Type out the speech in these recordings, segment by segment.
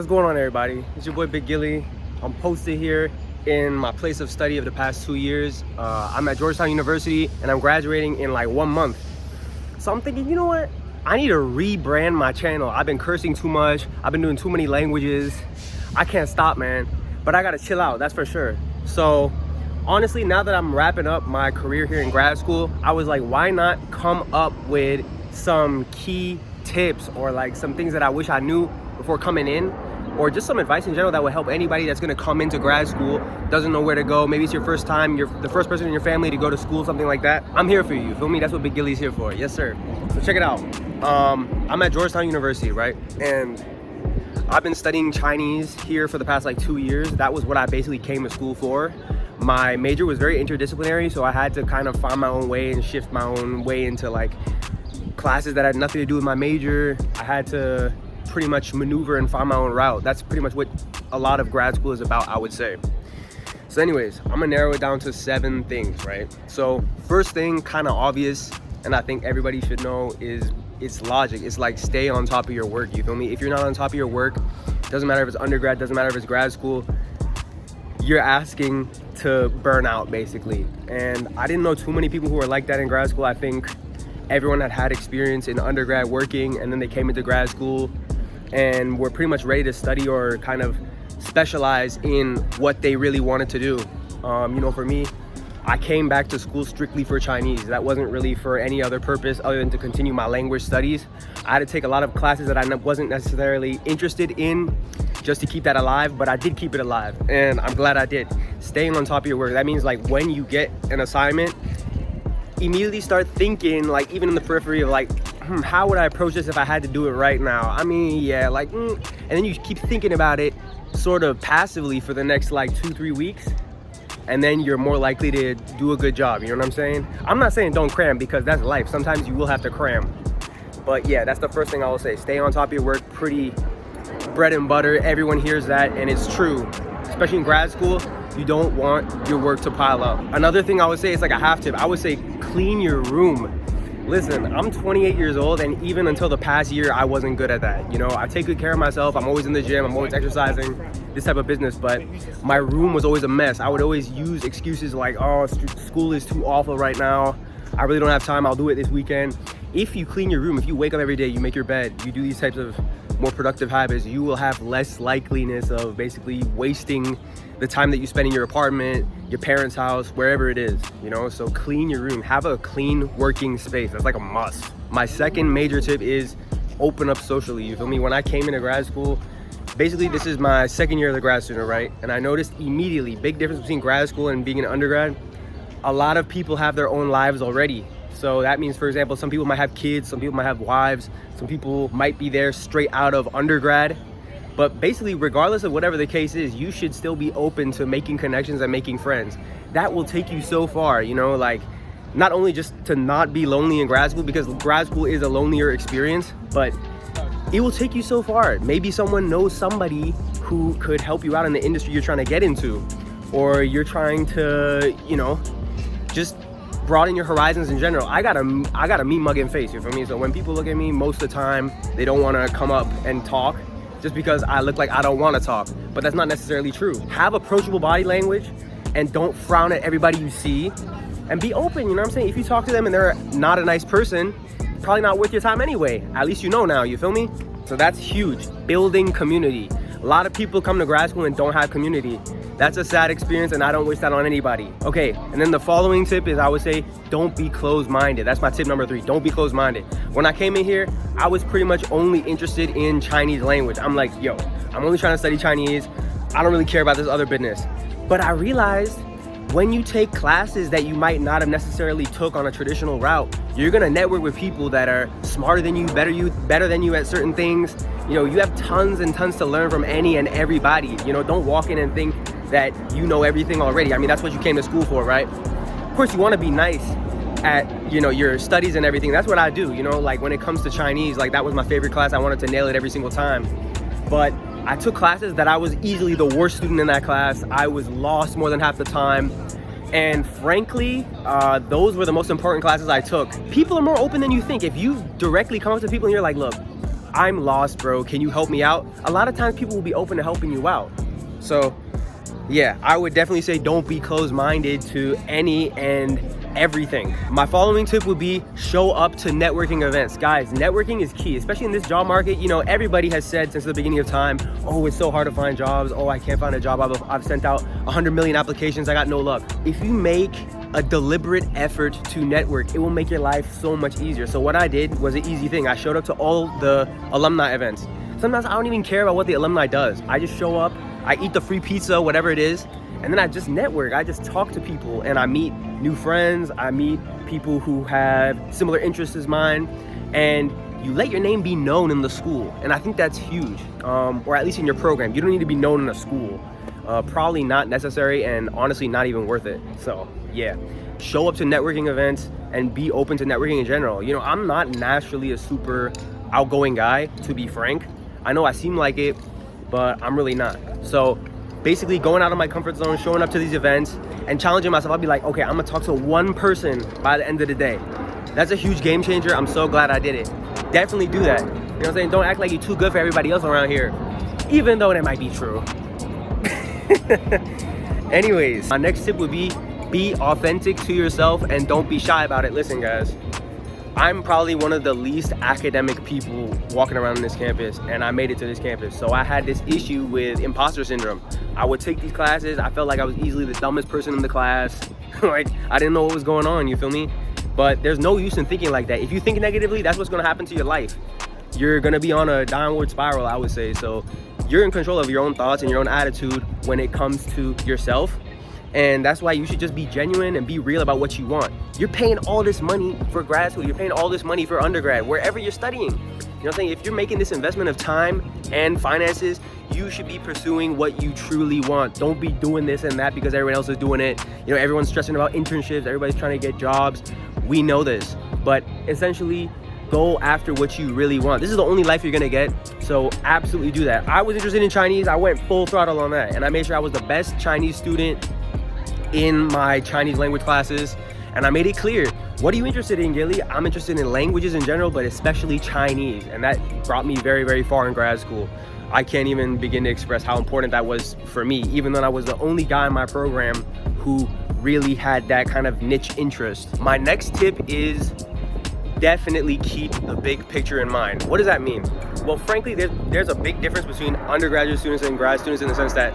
What's going on, everybody? It's your boy Big Gilly. I'm posted here in my place of study of the past 2 years. I'm at Georgetown University and I'm graduating in like 1 month. So I'm thinking, you know what? I need to rebrand my channel. I've been cursing too much. I've been doing too many languages. I can't stop, man. But I gotta chill out, that's for sure. So honestly, now that I'm wrapping up my career here in grad school, I was like, why not come up with some key tips or like some things that I wish I knew before coming in, or just some advice in general that would help anybody that's gonna come into grad school, doesn't know where to go. Maybe it's your first time, you're the first person in your family to go to school, something like that. I'm here for you, feel me? That's what Big Gilly's here for. Yes, sir. So check it out. I'm at Georgetown University, right? And I've been studying Chinese here for the past like 2 years. That was what I basically came to school for. My major was very interdisciplinary, so I had to kind of find my own way and shift my own way into like classes that had nothing to do with my major. I had to pretty much maneuver and find my own route. That's pretty much what a lot of grad school is about, I would say. So anyways, I'm gonna narrow it down to 7 things, right? So first thing, kind of obvious, and I think everybody should know, is it's logic. It's like, stay on top of your work, you feel me? If you're not on top of your work, doesn't matter if it's undergrad, doesn't matter if it's grad school, you're asking to burn out, basically. And I didn't know too many people who were like that in grad school. I think everyone had experience in undergrad working, and then they came into grad school and were pretty much ready to study or kind of specialize in what they really wanted to do. You know, for me, I came back to school strictly for Chinese. That wasn't really for any other purpose other than to continue my language studies. I had to take a lot of classes that I wasn't necessarily interested in just to keep that alive, but I did keep it alive, and I'm glad I did. Staying on top of your work, that means like when you get an assignment, immediately start thinking, like even in the periphery of like, how would I approach this if I had to do it right now? I mean, yeah, like, and then you keep thinking about it sort of passively for the next like 2-3 weeks, and then you're more likely to do a good job, you know what I'm saying? I'm not saying don't cram, because that's life. Sometimes you will have to cram. But yeah, that's the first thing I will say. Stay on top of your work, pretty bread and butter. Everyone hears that, and it's true. Especially in grad school, you don't want your work to pile up. Another thing I would say is like a half tip. I would say clean your room. Listen, I'm 28 years old, and even until the past year, I wasn't good at that. You know, I take good care of myself. I'm always in the gym. I'm always exercising, this type of business. But my room was always a mess. I would always use excuses like, oh, school is too awful right now. I really don't have time. I'll do it this weekend. If you clean your room, if you wake up every day, you make your bed, you do these types of more productive habits, you will have less likeliness of basically wasting the time that you spend in your apartment, your parents' house, wherever it is, you know? So clean your room, have a clean working space. That's like a must. My second major tip is open up socially, you feel me? When I came into grad school, basically this is my second year as a grad student, right? And I noticed immediately, big difference between grad school and being an undergrad. A lot of people have their own lives already. So that means, for example, some people might have kids, some people might have wives, some people might be there straight out of undergrad. But basically, regardless of whatever the case is, you should still be open to making connections and making friends. That will take you so far, you know, like not only just to not be lonely in grad school, because grad school is a lonelier experience, but it will take you so far. Maybe someone knows somebody who could help you out in the industry you're trying to get into, or you're trying to, you know, just broaden your horizons in general. I got a mean mugging face, you feel me? So when people look at me, most of the time they don't want to come up and talk just because I look like I don't want to talk, but that's not necessarily true. Have approachable body language and don't frown at everybody you see, and be open, you know what I'm saying? If you talk to them and they're not a nice person, probably not worth your time anyway. At least you know now, you feel me? So that's huge. Building community. A lot of people come to grad school and don't have community. That's a sad experience, and I don't wish that on anybody. Okay, and then the following tip is, I would say, don't be closed-minded. That's my tip number 3. Don't be closed-minded. When I came in here, I was pretty much only interested in Chinese language. I'm like, yo, I'm only trying to study Chinese. I don't really care about this other business. But I realized when you take classes that you might not have necessarily took on a traditional route, you're gonna network with people that are smarter than you, better than you at certain things. You know, you have tons and tons to learn from any and everybody. You know, don't walk in and think that you know everything already. I mean, that's what you came to school for, right? Of course, you want to be nice at, you know, your studies and everything. That's what I do, you know, like when it comes to Chinese, like that was my favorite class. I wanted to nail it every single time. But I took classes that I was easily the worst student in that class. I was lost more than half the time. And frankly, those were the most important classes I took. People are more open than you think. If you directly come up to people and you're like, look, I'm lost, bro. Can you help me out? A lot of times people will be open to helping you out. So yeah, I would definitely say don't be closed-minded to any and everything. My following tip would be show up to networking events. Guys, networking is key, especially in this job market. You know, everybody has said since the beginning of time, oh, it's so hard to find jobs. Oh, I can't find a job. I've sent out 100 million applications. I got no luck. If you make a deliberate effort to network, it will make your life so much easier. So what I did was an easy thing. I showed up to all the alumni events. Sometimes I don't even care about what the alumni does. I just show up, I eat the free pizza, whatever it is, and then I just network. I just talk to people and I meet new friends. I meet people who have similar interests as mine, and you let your name be known in the school. And I think that's huge, or at least in your program. You don't need to be known in a school. Probably not necessary, and honestly not even worth it. So yeah, show up to networking events and be open to networking in general. You know, I'm not naturally a super outgoing guy, to be frank. I know I seem like it, but I'm really not. So basically going out of my comfort zone, showing up to these events and challenging myself. I'll be like, okay, I'm gonna talk to one person by the end of the day. That's a huge game changer. I'm so glad I did it. Definitely do that. You know what I'm saying? Don't act like you're too good for everybody else around here, even though that might be true. Anyways, my next tip would be authentic to yourself and don't be shy about it. Listen, guys, I'm probably one of the least academic people walking around on this campus, and I made it to this campus. So I had this issue with imposter syndrome. I would take these classes, I felt like I was easily the dumbest person in the class. Like, I didn't know what was going on, you feel me? But there's no use in thinking like that. If you think negatively, that's what's gonna happen to your life. You're gonna be on a downward spiral, I would say. So you're in control of your own thoughts and your own attitude when it comes to yourself. And that's why you should just be genuine and be real about what you want. You're paying all this money for grad school. You're paying all this money for undergrad, wherever you're studying. You know what I'm saying? If you're making this investment of time and finances, you should be pursuing what you truly want. Don't be doing this and that because everyone else is doing it. You know, everyone's stressing about internships. Everybody's trying to get jobs. We know this, but essentially go after what you really want. This is the only life you're gonna get, so absolutely do that. I was interested in Chinese. I went full throttle on that, and I made sure I was the best Chinese student in my Chinese language classes, and I made it clear, what are you interested in, Gilly? I'm interested in languages in general, but especially Chinese, and that brought me very, very far in grad school. I can't even begin to express how important that was for me, even though I was the only guy in my program who really had that kind of niche interest. My next tip is definitely keep the big picture in mind. What does that mean? Well, frankly, there's a big difference between undergraduate students and grad students in the sense that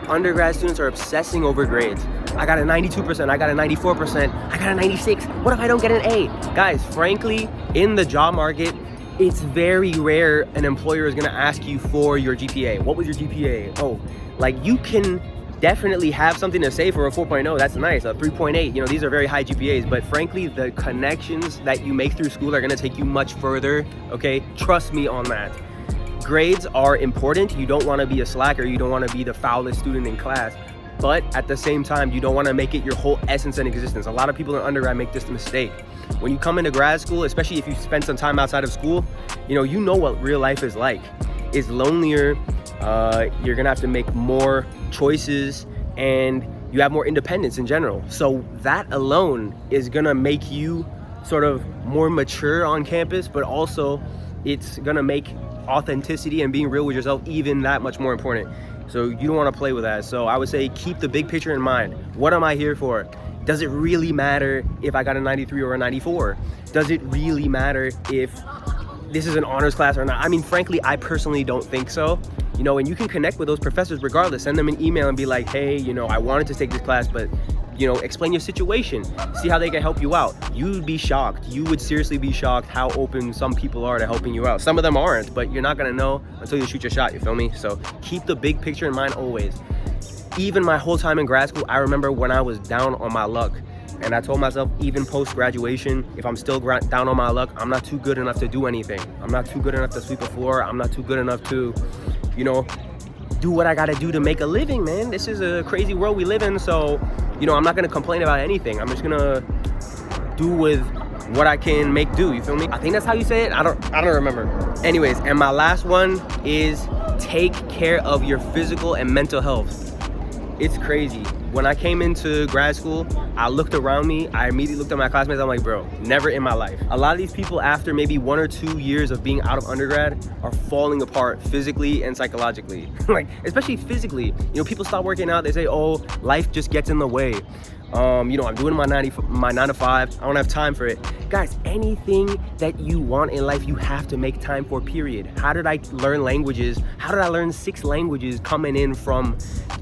undergrad students are obsessing over grades. I got a 92%, I got a 94%, I got a 96. What if I don't get an A? Guys, frankly, in the job market, it's very rare an employer is gonna ask you for your GPA. What was your GPA? Oh, like you can definitely have something to say for a 4.0, that's nice, a 3.8, you know, these are very high GPAs, but frankly, the connections that you make through school are gonna take you much further, okay? Trust me on that. Grades are important. You don't wanna be a slacker, you don't wanna be the foulest student in class, but at the same time, you don't wanna make it your whole essence and existence. A lot of people in undergrad make this mistake. When you come into grad school, especially if you spend some time outside of school, you know what real life is like. It's lonelier, you're gonna have to make more choices, and you have more independence in general. So that alone is gonna make you sort of more mature on campus, but also it's gonna make authenticity and being real with yourself even that much more important. So you don't want to play with that. So I would say keep the big picture in mind. What am I here for? Does it really matter if I got a 93 or a 94? Does it really matter if this is an honors class or not? I mean, frankly, I personally don't think so. You know, and you can connect with those professors regardless. Send them an email and be like, hey, you know, I wanted to take this class, but you know, explain your situation, see how they can help you out. You'd be shocked. You would seriously be shocked how open some people are to helping you out. Some of them aren't, but you're not gonna know until you shoot your shot, you feel me? So keep the big picture in mind always. Even my whole time in grad school, I remember when I was down on my luck, and I told myself, even post-graduation, if I'm still down on my luck, I'm not too good enough to do anything. I'm not too good enough to sweep a floor. I'm not too good enough to, you know, do what I gotta do to make a living, man. This is a crazy world we live in, so, you know, I'm not gonna complain about anything. I'm just gonna do with what I can make do, you feel me? I think that's how you say it. I don't remember. Anyways, and my last one is take care of your physical and mental health. It's crazy. when I came into grad school, I looked around me, I immediately looked at my classmates, I'm like, bro, never in my life. A lot of these people, after maybe 1 or 2 years of being out of undergrad, are falling apart physically and psychologically. Like, especially physically. You know, people stop working out, they say, oh, life just gets in the way. You know, I'm doing my 9 to 5, I don't have time for it. Guys, anything that you want in life, you have to make time for, period. How did I learn languages? How did I learn 6 languages coming in from,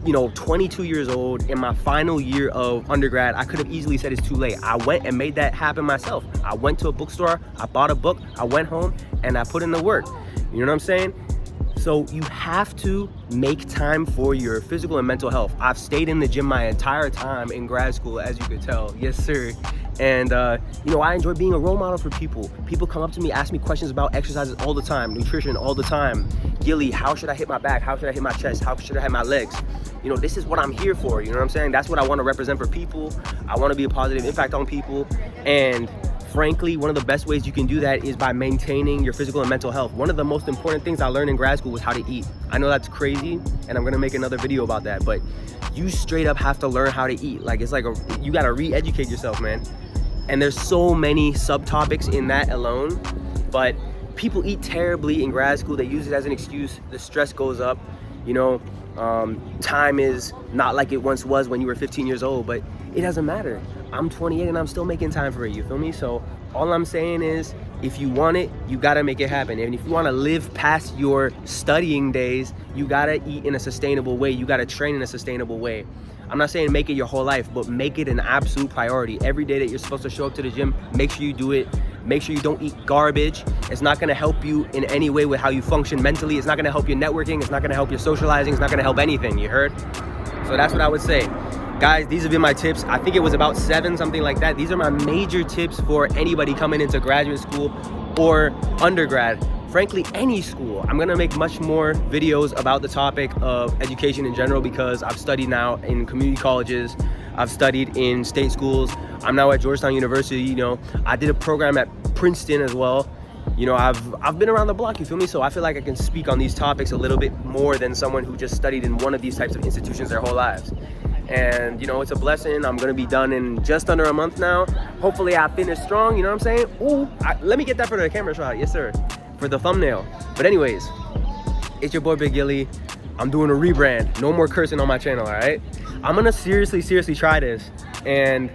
you know, 22 years old in my final year of undergrad? I could have easily said it's too late. I went and made that happen myself. I went to a bookstore, I bought a book, I went home, and I put in the work. You know what I'm saying? So you have to make time for your physical and mental health. I've stayed in the gym my entire time in grad school, as you could tell. Yes, sir. And you know, I enjoy being a role model for people. People come up to me, ask me questions about exercises all the time, nutrition all the time. Gilly, how should I hit my back? How should I hit my chest? How should I hit my legs? You know, this is what I'm here for. You know what I'm saying? That's what I want to represent for people. I want to be a positive impact on people. And frankly, one of the best ways you can do that is by maintaining your physical and mental health. One of the most important things I learned in grad school was how to eat. I know that's crazy, and I'm gonna make another video about that, but you straight up have to learn how to eat. Like, it's like you gotta re-educate yourself, man. And there's so many subtopics in that alone, but people eat terribly in grad school. They use it as an excuse. The stress goes up, you know. Time is not like it once was when you were 15 years old, but it doesn't matter. I'm 28 and I'm still making time for it, you feel me? So all I'm saying is, if you want it, you gotta make it happen. And if you wanna live past your studying days, you gotta eat in a sustainable way. You gotta train in a sustainable way. I'm not saying make it your whole life, but make it an absolute priority. Every day that you're supposed to show up to the gym, make sure you do it. Make sure you don't eat garbage. It's not gonna help you in any way with how you function mentally. It's not gonna help your networking. It's not gonna help your socializing. It's not gonna help anything, you heard? So that's what I would say. Guys, these have been my tips. I think it was about 7, something like that. These are my major tips for anybody coming into graduate school or undergrad. Frankly, any school. I'm gonna make much more videos about the topic of education in general because I've studied now in community colleges. I've studied in state schools. I'm now at Georgetown University. You know, I did a program at Princeton as well. You know, I've been around the block, you feel me? So I feel like I can speak on these topics a little bit more than someone who just studied in one of these types of institutions their whole lives. And you know, it's a blessing. I'm gonna be done in just under a month now. Hopefully I finish strong, you know what I'm saying? Ooh, let me get that for the camera shot. Yes, sir, for the thumbnail. But anyways, it's your boy Big Gilly. I'm doing a rebrand. No more cursing on my channel, all right? I'm gonna seriously try this. And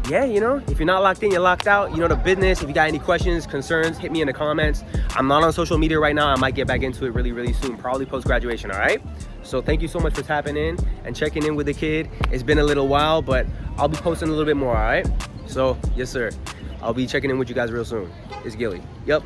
yeah, you know, if you're not locked in, you're locked out. You know the business. If you got any questions, concerns, hit me in the comments. I'm not on social media right now. I might get back into it really soon, probably post-graduation, all right? So thank you so much for tapping in and checking in with the kid. It's been a little while, but I'll be posting a little bit more, all right? So, yes, sir. I'll be checking in with you guys real soon. It's Gilly. Yep.